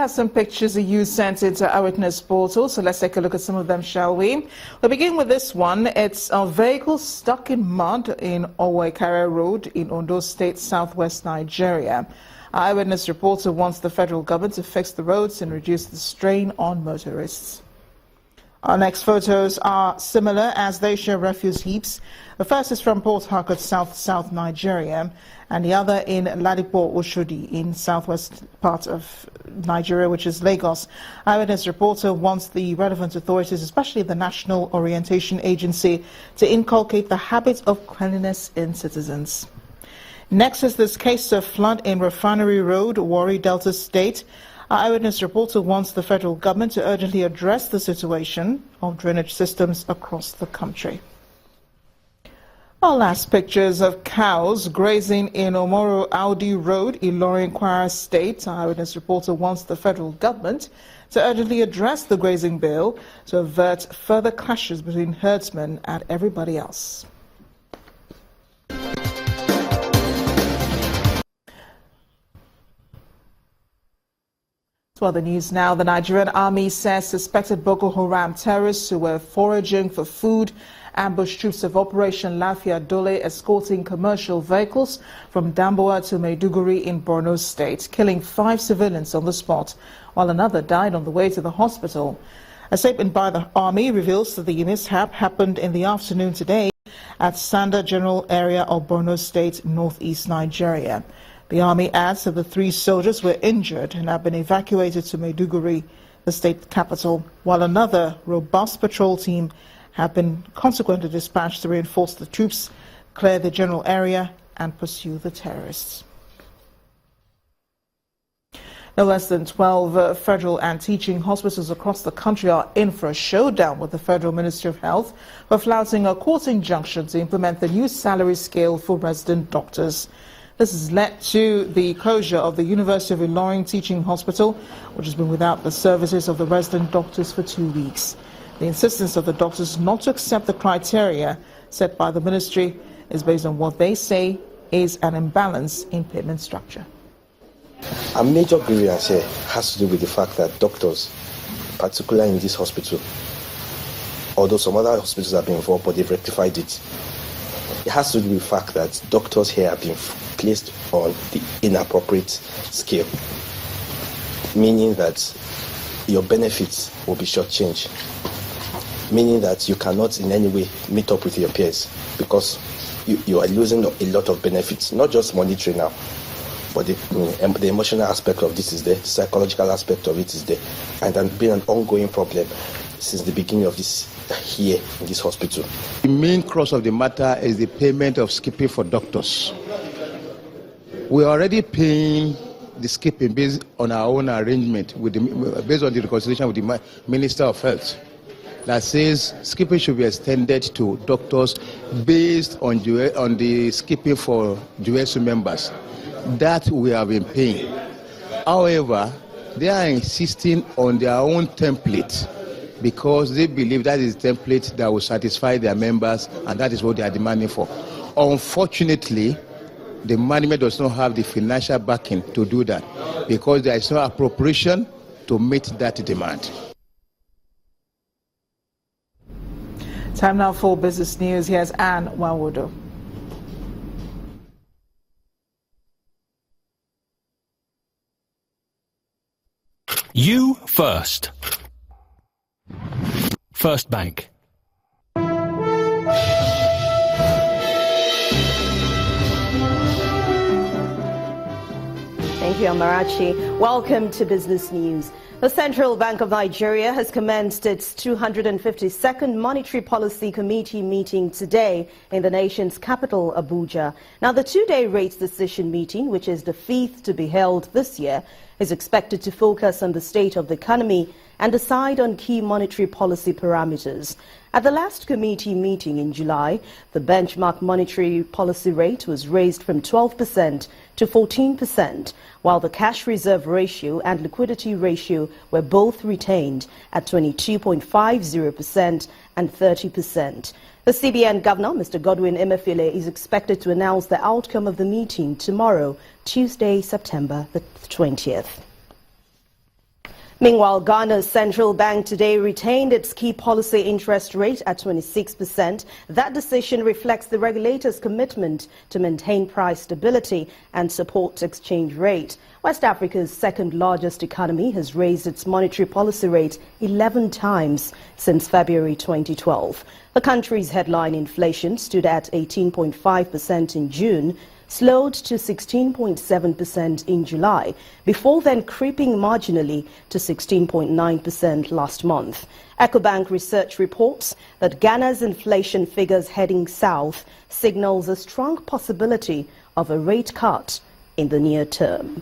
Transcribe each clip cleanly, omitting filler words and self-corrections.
has some pictures that you sent into our witness portal, so let's take a look at some of them, shall we? We'll begin with this one. It's a vehicle stuck in mud in Owaikare Road in Ondo State, southwest Nigeria. Our eyewitness reporter wants the federal government to fix the roads and reduce the strain on motorists. Our next photos are similar as they show refuse heaps. The first is from Port Harcourt, south Nigeria, and the other in Ladipo Oshodi in southwest part of Nigeria, which is Lagos. Eyewitness reporter wants the relevant authorities, especially the National Orientation Agency, to inculcate the habit of cleanliness in citizens. Next is this case of flood in Refinery Road, Warri, Delta State. Our eyewitness reporter wants the federal government to urgently address the situation of drainage systems across the country. Our last pictures of cows grazing in Omoro Audi Road, Ilorin, Kwara State. Our eyewitness reporter wants the federal government to urgently address the grazing bill to avert further clashes between herdsmen and everybody else. To other news now, the Nigerian army says suspected Boko Haram terrorists who were foraging for food ambushed troops of Operation Lafia Dole escorting commercial vehicles from Damboa to Maiduguri in Borno State, killing 5 civilians on the spot, while another died on the way to the hospital. A statement by the army reveals that the mishap happened in the afternoon today at Sanda General Area of Borno State, northeast Nigeria. The army adds that the 3 soldiers were injured and have been evacuated to Maiduguri, the state capital, while another robust patrol team have been consequently dispatched to reinforce the troops, clear the general area, and pursue the terrorists. No less than 12 federal and teaching hospitals across the country are in for a showdown with the Federal Ministry of Health for flouting a court injunction to implement the new salary scale for resident doctors. This has led to the closure of the University of Ilorin Teaching Hospital, which has been without the services of the resident doctors for 2 weeks. The insistence of the doctors not to accept the criteria set by the ministry is based on what they say is an imbalance in payment structure. A major grievance here has to do with the fact that doctors, particularly in this hospital, although some other hospitals have been involved, but they've rectified it. It has to do with the fact that doctors here have been placed on the inappropriate scale, meaning that your benefits will be shortchanged, meaning that you cannot in any way meet up with your peers because you are losing a lot of benefits, not just monetary now, but the emotional aspect of this is there, the psychological aspect of it is there, and has been an ongoing problem since the beginning of this here in this hospital. The main crux of the matter is the payment of skipping for doctors. We are already paying the skipping based on our own arrangement, based on the reconciliation with the Minister of Health, that says skipping should be extended to doctors based on the skipping for dual members. That we have been paying. However, they are insisting on their own template because they believe that is the template that will satisfy their members, and that is what they are demanding for. Unfortunately, the management does not have the financial backing to do that because there is no appropriation to meet that demand. Time now for business news. Here's Anne Wawodo. You first. First Bank. Thank you, Amarachi. Welcome to Business News. The Central Bank of Nigeria has commenced its 252nd Monetary Policy Committee meeting today in the nation's capital, Abuja. Now, the 2-day rate decision meeting, which is the 5th to be held this year, is expected to focus on the state of the economy and decide on key monetary policy parameters. At the last committee meeting in July, the benchmark monetary policy rate was raised from 12% to 14%, while the cash reserve ratio and liquidity ratio were both retained at 22.50% and 30%. The CBN Governor, Mr. Godwin Emefiele, is expected to announce the outcome of the meeting tomorrow, Tuesday, September the 20th. Meanwhile, Ghana's central bank today retained its key policy interest rate at 26%. That decision reflects the regulator's commitment to maintain price stability and support exchange rate. West Africa's second largest economy has raised its monetary policy rate 11 times since February 2012. The country's headline inflation stood at 18.5% in June, slowed to 16.7% in July, before then creeping marginally to 16.9% last month. EcoBank research reports that Ghana's inflation figures heading south signals a strong possibility of a rate cut in the near term.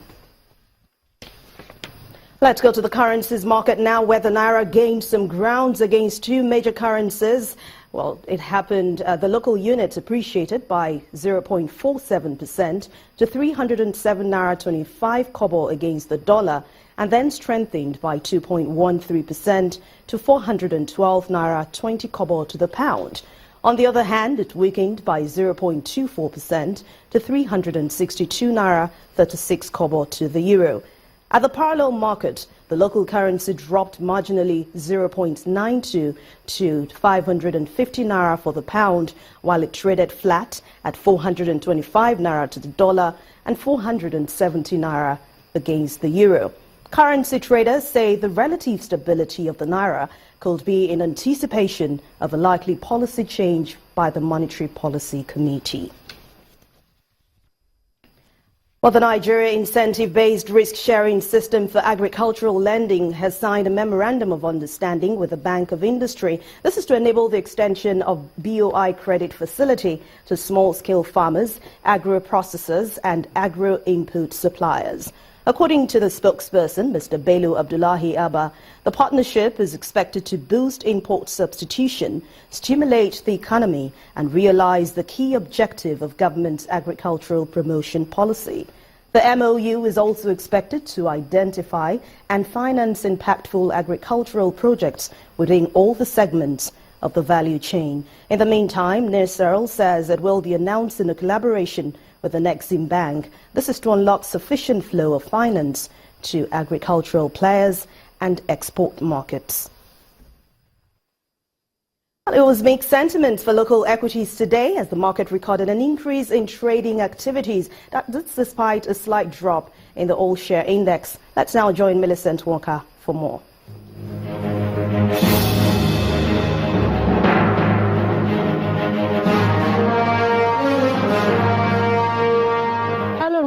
Let's go to the currencies market now, where the Naira gained some grounds against two major currencies. Well, it happened, the local unit appreciated by 0.47% to 307 Naira 25 kobo against the dollar, and then strengthened by 2.13% to 412 Naira 20 kobo to the pound. On the other hand, it weakened by 0.24% to 362 Naira 36 kobo to the euro. At the parallel market, the local currency dropped marginally 0.92 to 550 Naira for the pound, while it traded flat at 425 Naira to the dollar and 470 Naira against the euro. Currency traders say the relative stability of the Naira could be in anticipation of a likely policy change by the Monetary Policy Committee. Well, the Nigeria Incentive-Based Risk-Sharing System for Agricultural Lending has signed a Memorandum of Understanding with the Bank of Industry. This is to enable the extension of BOI credit facility to small-scale farmers, agro-processors and agro-input suppliers. According to the spokesperson, Mr. Bello Abdullahi Abba, the partnership is expected to boost import substitution, stimulate the economy, and realize the key objective of government's agricultural promotion policy. The MOU is also expected to identify and finance impactful agricultural projects within all the segments of the value chain. In the meantime, NIRSERL says it will be announcing a collaboration with the Exim Bank. This is to unlock sufficient flow of finance to agricultural players and export markets. It was mixed sentiments for local equities today as the market recorded an increase in trading activities. That's despite a slight drop in the all-share index. Let's now join Millicent Walker for more.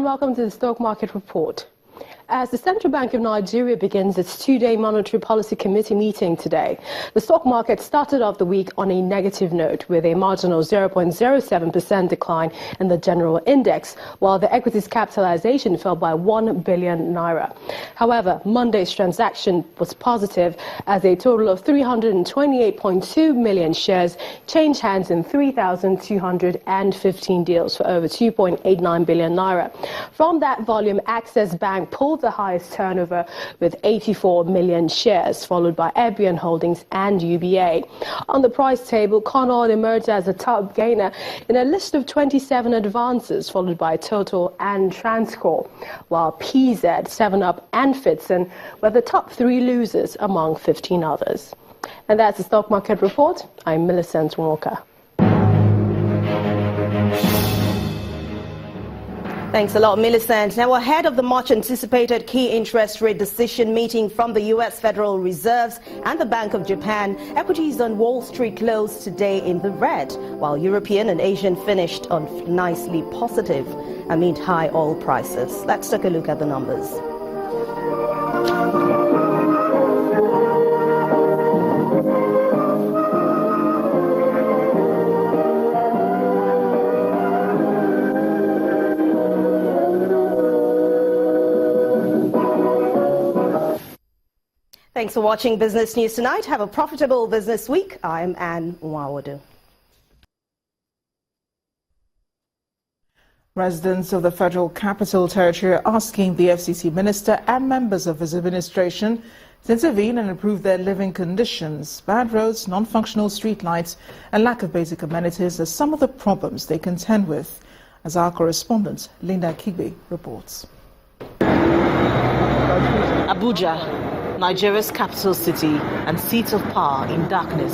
Welcome to the Stock Market Report. As the Central Bank of Nigeria begins its two-day Monetary Policy Committee meeting today, the stock market started off the week on a negative note with a marginal 0.07% decline in the general index, while the equities capitalization fell by 1 billion naira. However, Monday's transaction was positive as a total of 328.2 million shares changed hands in 3,215 deals for over 2.89 billion naira. From that volume, Access Bank pulled the highest turnover with 84 million shares, followed by Ebion Holdings and UBA. On the price table, Convoy emerged as a top gainer in a list of 27 advances, followed by Total and Transcorp, while PZ, 7up and Fitson were the top three losers among 15 others. And that's the Stock Market Report. I'm Millicent Walker. Thanks a lot, Millicent. Now, ahead of the much-anticipated key interest rate decision meeting from the U.S. Federal Reserve and the Bank of Japan, equities on Wall Street closed today in the red, while European and Asian finished on nicely positive amid high oil prices. Let's take a look at the numbers. Thanks for watching Business News Tonight. Have a profitable business week. I'm Anne Nwawadu. Residents of the Federal Capital Territory are asking the FCC minister and members of his administration to intervene and improve their living conditions. Bad roads, non-functional streetlights and lack of basic amenities are some of the problems they contend with, as our correspondent Linda Kigbe reports. Abuja. Nigeria's capital city and seat of power, in darkness.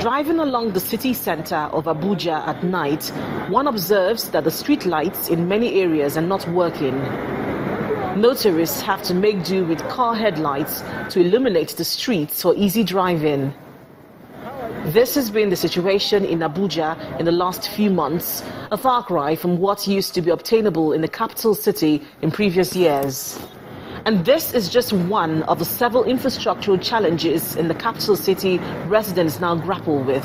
Driving along the city center of Abuja at night, one observes that the street lights in many areas are not working. Motorists have to make do with car headlights to illuminate the streets for easy driving. This has been the situation in Abuja in the last few months, a far cry from what used to be obtainable in the capital city in previous years. And this is just one of the several infrastructural challenges in the capital city residents now grapple with.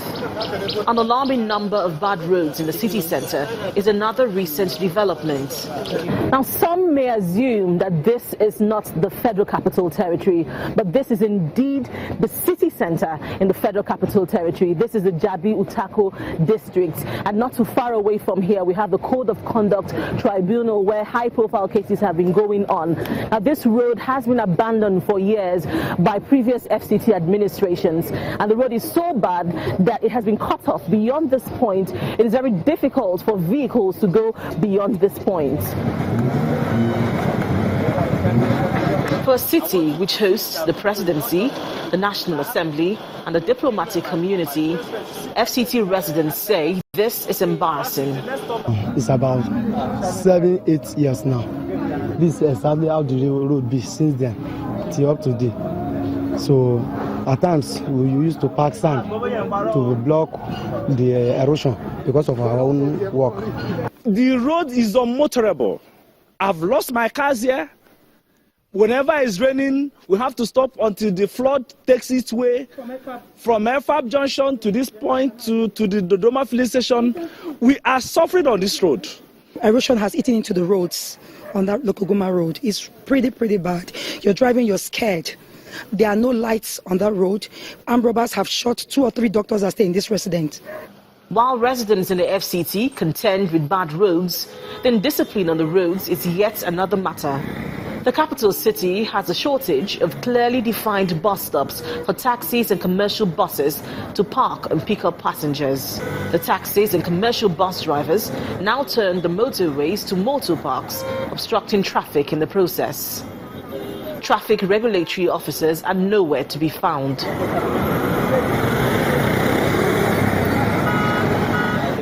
An alarming number of bad roads in the city center is another recent development. Now, some may assume that this is not the Federal Capital Territory, but this is indeed the city center in the Federal Capital Territory. This is the Jabi Utako district, and not too far away from here we have the Code of Conduct Tribunal, where high-profile cases have been going on. Now, this road has been abandoned for years by previous FCT administrations, and the road is so bad that it has been cut off beyond this point. It is very difficult for vehicles to go beyond this point. For a city which hosts the presidency, the National Assembly, and the diplomatic community, FCT residents say this is embarrassing. It's about 7-8 years now. This is exactly how the road be since then till up to date. So at times we used to pack sand to block the erosion because of our own work. The road is unmotorable. I've lost my cars here. Whenever it's raining, we have to stop until the flood takes its way from FAB Junction to this point to the Dodoma filling station. We are suffering on this road. Erosion has eaten into the roads on that Lokogoma road. It's pretty bad. You're driving, you're scared. There are no lights on that road. Armed robbers have shot 2 or 3 doctors that stay in this residence. While residents in the FCT contend with bad roads, then discipline on the roads is yet another matter. The capital city has a shortage of clearly defined bus stops for taxis and commercial buses to park and pick up passengers. The taxis and commercial bus drivers now turn the motorways to motor parks, obstructing traffic in the process. Traffic regulatory officers are nowhere to be found.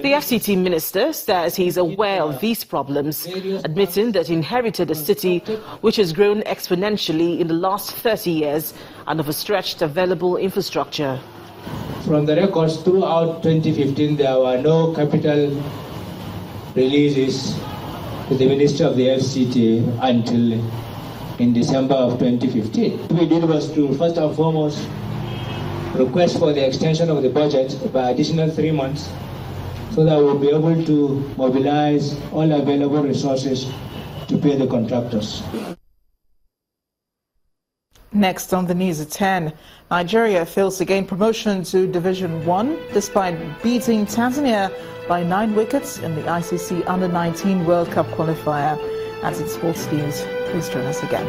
The FCT minister says he is aware of these problems, admitting that he inherited a city which has grown exponentially in the last 30 years and of a stretched available infrastructure. From the records throughout 2015, there were no capital releases to the Minister of the FCT until in December of 2015. What we did was to first and foremost request for the extension of the budget by additional 3 months, so that we'll be able to mobilize all available resources to pay the contractors. Next on the news at 10, Nigeria fails to gain promotion to Division 1 despite beating Tanzania by 9 wickets in the ICC Under-19 World Cup qualifier. As it sports news, please join us again.